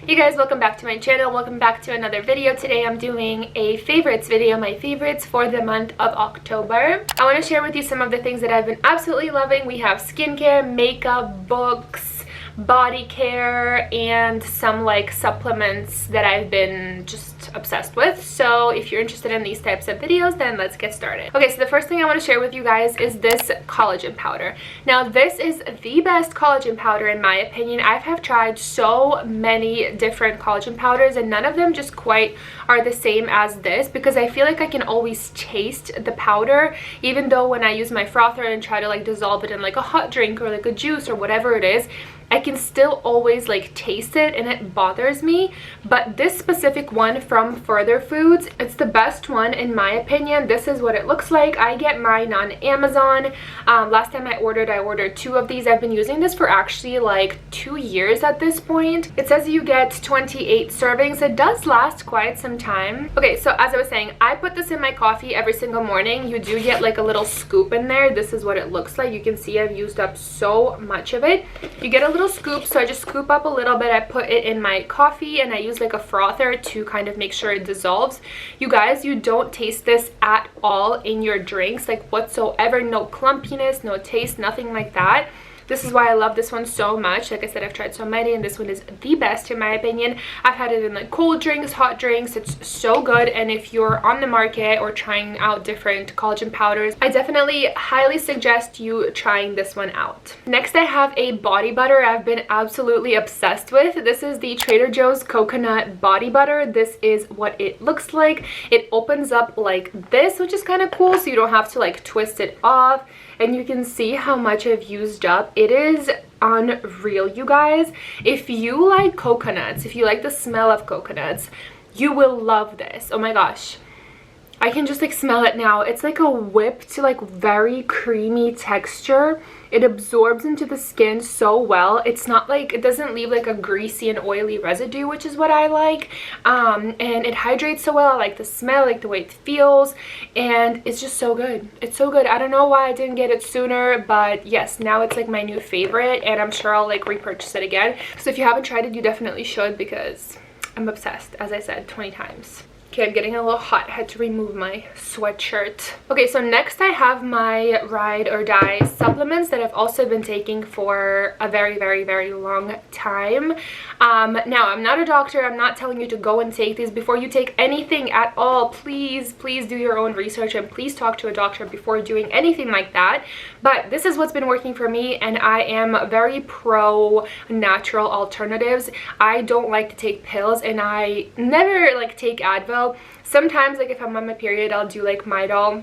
Hey guys, welcome back to my channel. Welcome back to another video. Today I'm doing a favorites video, my favorites for the month of October. I want to share with you some of the things that I've been absolutely loving. We have skincare, makeup, books, body care, and some like supplements that I've been just obsessed with. So if you're interested in these types of videos, then let's get started. Okay, so the first thing I want to share with you guys is this collagen powder. Now this is the best collagen powder in my opinion. I have tried so many different collagen powders and none of them just quite are the same as this, because I feel like I can always taste the powder, even though when I use my frother and try to like dissolve it in like a hot drink or like a juice or whatever it is, I can still always like taste it and it bothers me. But this specific one from Further Foods, it's the best one in my opinion. This is what it looks like. I get mine on Amazon. Last time I ordered 2 of these. I've been using this for actually like 2 years at this point. It says you get 28 servings. It does last quite some time. Okay, so as I was saying, I put this in my coffee every single morning. You do get like a little scoop in there. This is what it looks like. You can see I've used up so much of it. You get a little scoop, so I just scoop up a little bit. I put it in my coffee and I use like a frother to kind of make sure it dissolves. You guys, you don't taste this at all in your drinks, like whatsoever. No clumpiness, no taste, nothing like that. This is why I love this one so much. Like I said, I've tried so many and this one is the best in my opinion. I've had it in like cold drinks, hot drinks. It's so good. And if you're on the market or trying out different collagen powders, I definitely highly suggest you trying this one out. Next, I have a body butter I've been absolutely obsessed with. This is the Trader Joe's coconut body butter. This is what it looks like. It opens up like this, which is kind of cool, so you don't have to like twist it off. And you can see how much I've used up. It is unreal, you guys. If you like coconuts, if you like the smell of coconuts, you will love this. Oh my gosh. I can just like smell it now. It's like a whipped, like very creamy texture. It absorbs into the skin so well. It's not like, it doesn't leave like a greasy and oily residue, which is what I like. And it hydrates so well. I like the smell, I like the way it feels, and it's just so good. It's so good. I don't know why I didn't get it sooner, but yes, now it's like my new favorite, and I'm sure I'll like repurchase it again. So if you haven't tried it, you definitely should, because I'm obsessed, as I said 20 times. Okay, I'm getting a little hot. I had to remove my sweatshirt. Okay, so next I have my Ride or Die supplements that I've also been taking for a very long time. Now, I'm not a doctor. I'm not telling you to go and take these. Before you take anything at all, please do your own research and please talk to a doctor before doing anything like that. But this is what's been working for me, and I am very pro natural alternatives. I don't like to take pills, and I never like take Advil. Sometimes like if I'm on my period, I'll do like Midol.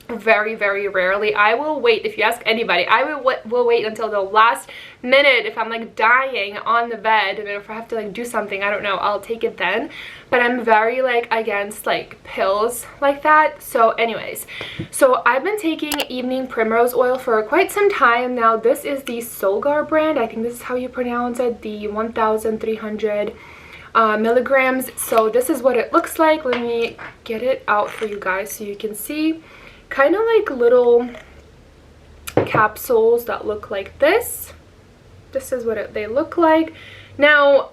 Very rarely. I will wait. If you ask anybody, I will wait until the last minute. If I'm like dying on the bed and if I have to like do something, I don't know, I'll take it then. But I'm very like against like pills like that. So anyways, so I've been taking evening Primrose Oil for quite some time now. This is the Solgar brand. I think this is how you pronounce it. The 1300 milligrams. So this is what it looks like. Let me get it out for you guys so you can see. Kind of like little capsules that look like this. This is what they look like. Now,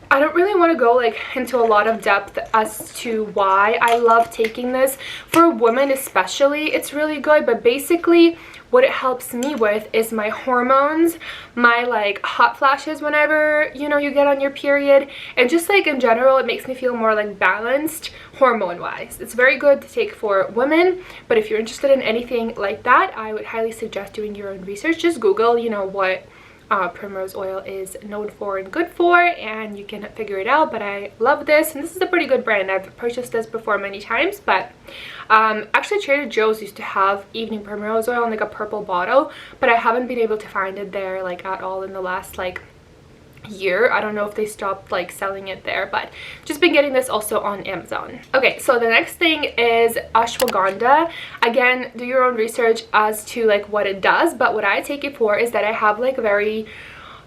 I don't really want to go like into a lot of depth as to why I love taking this. For women especially, it's really good, but basically what it helps me with is my hormones, my like hot flashes whenever, you know, you get on your period, and just like in general, it makes me feel more like balanced hormone wise. It's very good to take for women, but if you're interested in anything like that, I would highly suggest doing your own research. Just Google, you know, what Primrose Oil is known for and good for, and you can figure it out. But I love this, and this is a pretty good brand. I've purchased this before many times, but actually Trader Joe's used to have evening Primrose Oil in like a purple bottle, but I haven't been able to find it there like at all in the last like year. I don't know if they stopped like selling it there, but just been getting this also on Amazon. Okay, so the next thing is Ashwaganda. Again, do your own research as to like what it does, but what I take it for is that I have like very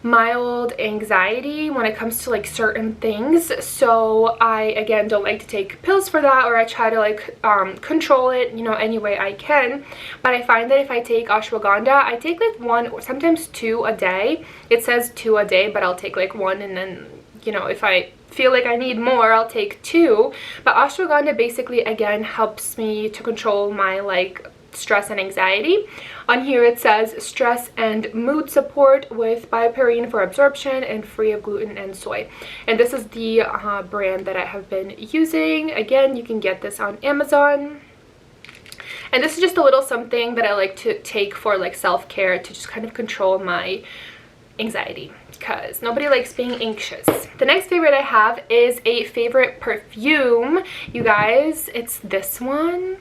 mild anxiety when it comes to like certain things, so I again don't like to take pills for that, or I try to like control it, you know, any way I can. But I find that if I take ashwagandha, I take like 1 or sometimes 2 a day. It says 2 a day, but I'll take like 1 and then you know, if I feel like I need more, I'll take 2. But ashwagandha basically, again, helps me to control my like stress and anxiety. On here it says stress and mood support with bioperine for absorption and free of gluten and soy. And this is the brand that I have been using. Again, you can get this on Amazon. And this is just a little something that I like to take for like self-care, to just kind of control my anxiety, because nobody likes being anxious. The next favorite I have is a favorite perfume, you guys. It's this one.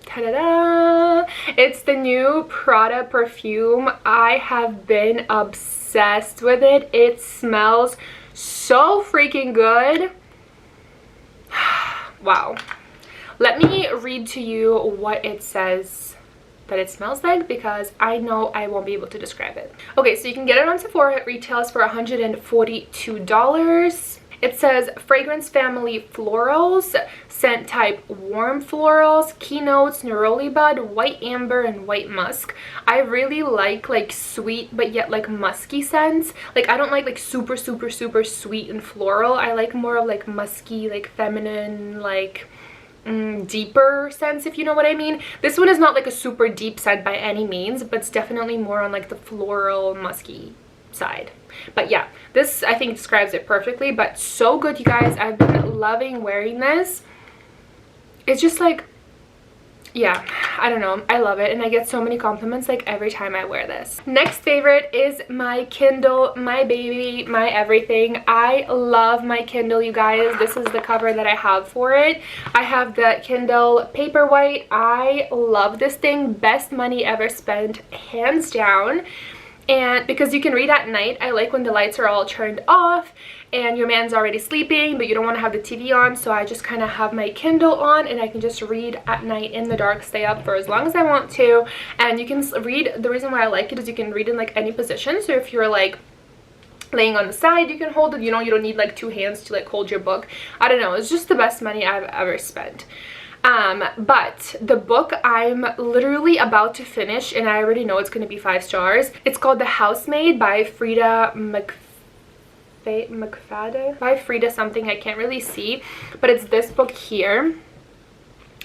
Ta-da-da! It's the new PRADA perfume. I have been obsessed with it. It smells so freaking good. Wow. Let me read to you what it says that it smells like, because I know I won't be able to describe it. Okay, so you can get it on Sephora. It retails for $142. It says fragrance family florals, scent type warm florals, keynotes, neroli bud, white amber, and white musk. I really like sweet but yet like musky scents. Like I don't like super sweet and floral. I like more of like musky, like feminine, like deeper scents, if you know what I mean. This one is not like a super deep scent by any means, but it's definitely more on like the floral musky side. But yeah, this I think describes it perfectly. But so good, you guys. I've been loving wearing this. It's just like, yeah, I don't know, I love it, and I get so many compliments like every time I wear this. Next favorite is my Kindle, my baby, my everything. I love my Kindle, you guys. This is the cover that I have for it. I have the Kindle Paperwhite. I love this thing. Best money ever spent, hands down. And because you can read at night, I like when the lights are all turned off and your man's already sleeping, but you don't want to have the TV on. So I just kind of have my Kindle on and I can just read at night in the dark, stay up for as long as I want to. And you can read, the reason why I like it is you can read in like any position. So if you're like laying on the side, you can hold it, you know, you don't need like 2 hands to like hold your book. I don't know, it's just the best money I've ever spent. But the book I'm literally about to finish, and I already know it's going to be 5 stars. It's called The Housemaid by Freida McFadden, by Freida something, I can't really see, but it's this book here.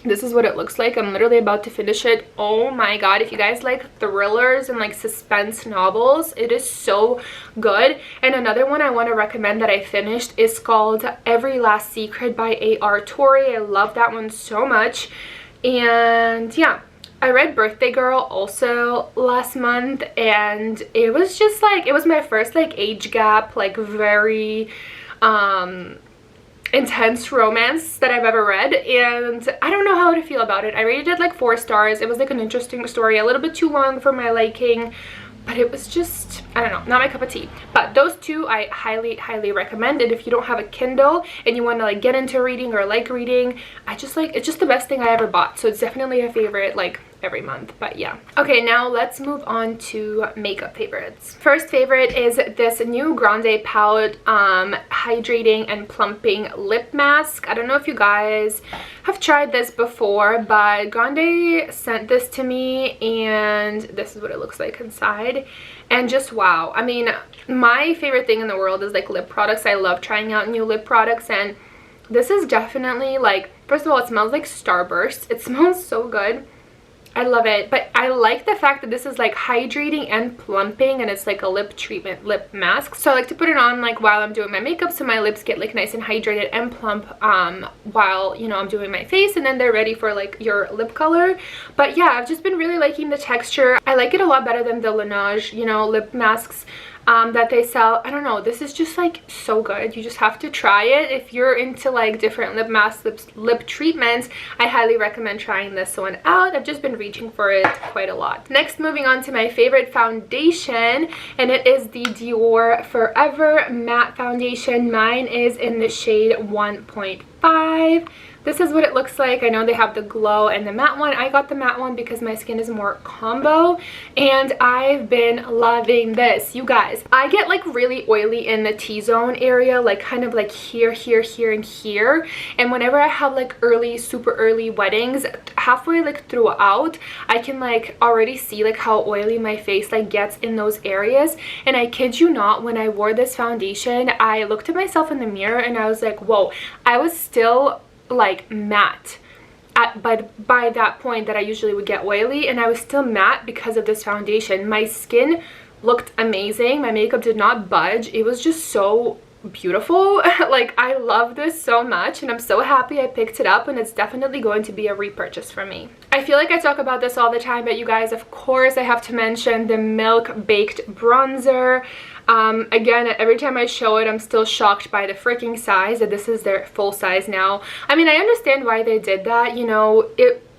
This is what it looks like. I'm literally about to finish it. Oh my god, if you guys like thrillers and like suspense novels, it is so good. And another one I want to recommend that I finished is called Every Last Secret by Torre. I love that one so much. And yeah, I read Birthday Girl also last month, and it was just like, it was my first like age gap, like very intense romance that I've ever read, and I don't know how to feel about it. I rated it like 4 stars. It was like an interesting story, a little bit too long for my liking, but it was just, I don't know, not my cup of tea. But those 2 I highly recommend it. If you don't have a Kindle and you want to like get into reading or like reading, I just like, it's just the best thing I ever bought, so it's definitely a favorite like every month. But yeah, okay, now let's move on to makeup favorites. First favorite is this new Grande Palette hydrating and plumping lip mask. I don't know if you guys have tried this before, but Grande sent this to me, and this is what it looks like inside. And just wow, I mean, my favorite thing in the world is like lip products. I love trying out new lip products, and this is definitely like, first of all, it smells like Starburst. It smells so good. I love it, but I like the fact that this is like hydrating and plumping, and it's like a lip treatment lip mask. So I like to put it on like while I'm doing my makeup, so my lips get like nice and hydrated and plump while, you know, I'm doing my face, and then they're ready for like your lip color. But yeah, I've just been really liking the texture. I like it a lot better than the Laneige, you know, lip masks that they sell. I don't know, this is just like so good. You just have to try it. If you're into like different lip masks, lip treatments, I highly recommend trying this one out. I've just been reaching for it quite a lot. Next, moving on to my favorite foundation, and it is the DIOR Forever Matte Foundation. Mine is in the shade 1.5. 5. This is what it looks like. I know they have the glow and the matte one. I got the matte one because my skin is more combo, and I've been loving this. You guys, I get like really oily in the T-zone area, like kind of like here, here, here, and here. And whenever I have like super early weddings, halfway like throughout, I can like already see like how oily my face like gets in those areas. And I kid you not, when I wore this foundation, I looked at myself in the mirror and I was like, whoa, I was still like matte by that point that I usually would get oily, and I was still matte because of this foundation. My skin looked amazing. My makeup did not budge. It was just so beautiful. Like, I love this so much, and I'm so happy I picked it up, and it's definitely going to be a repurchase for me. I feel like I talk about this all the time, but you guys, of course I have to mention the Milk Baked Bronzer. Again, every time I show it, I'm still shocked by the freaking size, that this is their full size now. I mean, I understand why they did that, you know.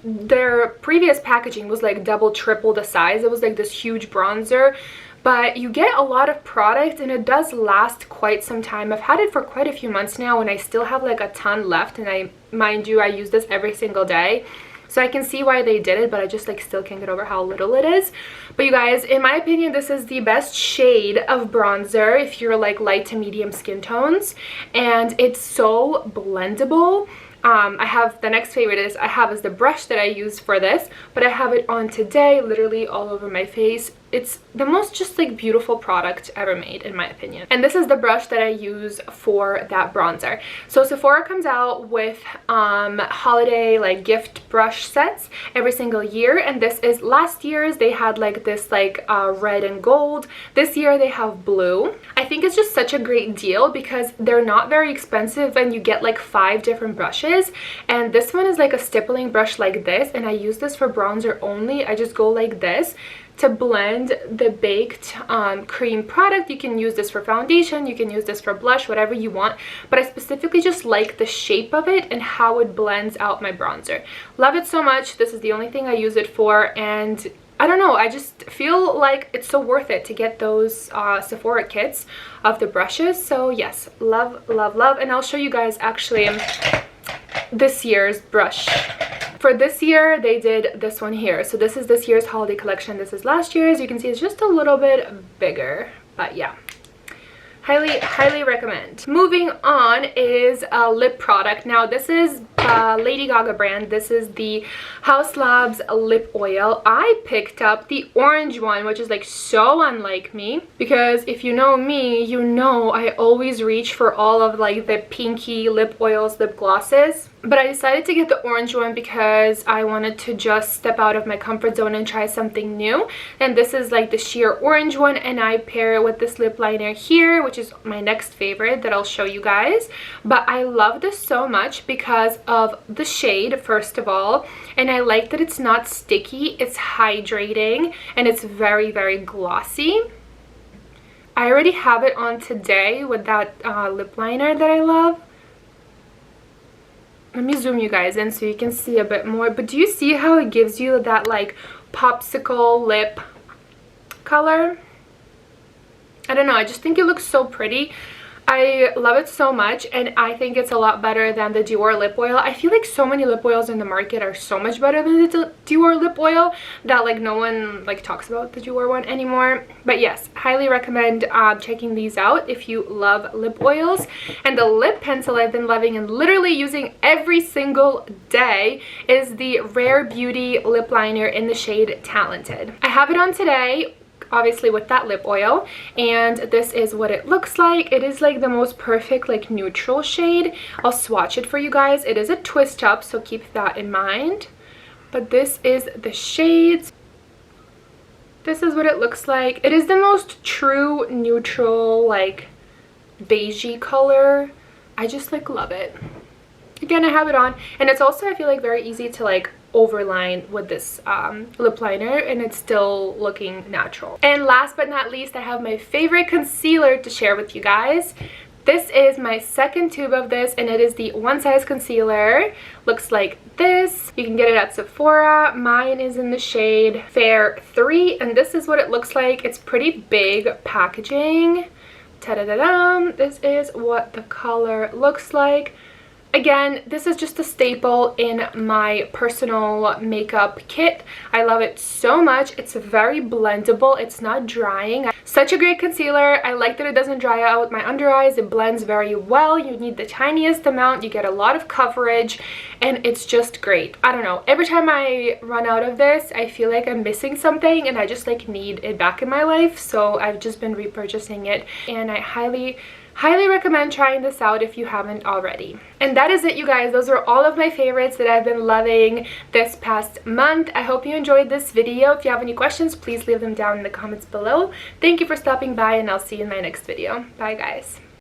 Their previous packaging was like double, triple the size. It was like this huge bronzer, but you get a lot of product and it does last quite some time. I've had it for quite a few months now and I still have like a ton left, and mind you, I use this every single day. So I can see why they did it, but I just like still can't get over how little it is. But you guys, in my opinion, this is the best shade of bronzer if you're like light to medium skin tones, and it's so blendable. I have, the next favorite is the brush that I use for this, but I have it on today, literally all over my face. It's the most just like beautiful product ever made, in my opinion. And this is the brush that I use for that bronzer. So Sephora comes out with holiday like gift brush sets every single year, and this is last year's. They had like this like red and gold. This year they have blue. I think it's just such a great deal because they're not very expensive and you get like 5 different brushes, and this one is like a stippling brush like this, and I use this for bronzer only. I just go like this to blend the baked cream product. You can use this for foundation, you can use this for blush, whatever you want, but I specifically just like the shape of it and how it blends out my bronzer. Love it so much. This is the only thing I use it for, and I don't know, I just feel like it's so worth it to get those Sephora kits of the brushes. So yes, love, love, love. And I'll show you guys actually this year's brush. For this year, they did this one here. So this is this year's holiday collection. This is last year's. You can see it's just a little bit bigger, but yeah. Highly, highly recommend. Moving on is a lip product. Now this is Lady Gaga brand. This is the Haus Labs Lip Oil. I picked up the orange one, which is like so unlike me, because if you know me, you know I always reach for all of like the pinky lip oils, lip glosses. But I decided to get the orange one because I wanted to just step out of my comfort zone and try something new. And this is like the sheer orange one, and I pair it with this lip liner here, which is my next favorite that I'll show you guys. But I love this so much because of the shade, first of all, and I like that it's not sticky, it's hydrating, and it's very, very glossy. I already have it on today with that lip liner that I love. Let me zoom you guys in so you can see a bit more. But do you see how it gives you that like popsicle lip color? I don't know, I just think it looks so pretty. I love it so much, and I think it's a lot better than the DIOR lip oil. I feel like so many lip oils in the market are so much better than the DIOR lip oil that like no one like talks about the DIOR one anymore. But yes, highly recommend checking these out if you love lip oils. And the lip pencil I've been loving and literally using every single day is the Rare Beauty lip liner in the shade Talented. I have it on today, obviously with that lip oil, and this is what it looks like. It is like the most perfect like neutral shade. I'll swatch it for you guys. It is a twist up, so keep that in mind. But this is the shades. This is what it looks like. It is the most true neutral like beigey color. I just like love it. Again, I have it on, and it's also, I feel like, very easy to like overline with this lip liner, and it's still looking natural. And last but not least, I have my favorite concealer to share with you guys. This is my second tube of this, and it is the One Size Concealer. Looks like this. You can get it at Sephora. Mine is in the shade Fair 3, and this is what it looks like. It's pretty big packaging. Ta-da-da-dum! This is what the color looks like. Again, this is just a staple in my personal makeup kit. I love it so much. It's very blendable. It's not drying. Such a great concealer. I like that it doesn't dry out my under eyes. It blends very well. You need the tiniest amount. You get a lot of coverage and it's just great. I don't know. Every time I run out of this, I feel like I'm missing something and I just like need it back in my life. So I've just been repurchasing it and I highly recommend trying this out if you haven't already. And that is it, you guys. Those are all of my favorites that I've been loving this past month. I hope you enjoyed this video. If you have any questions, please leave them down in the comments below. Thank you for stopping by and I'll see you in my next video. Bye, guys.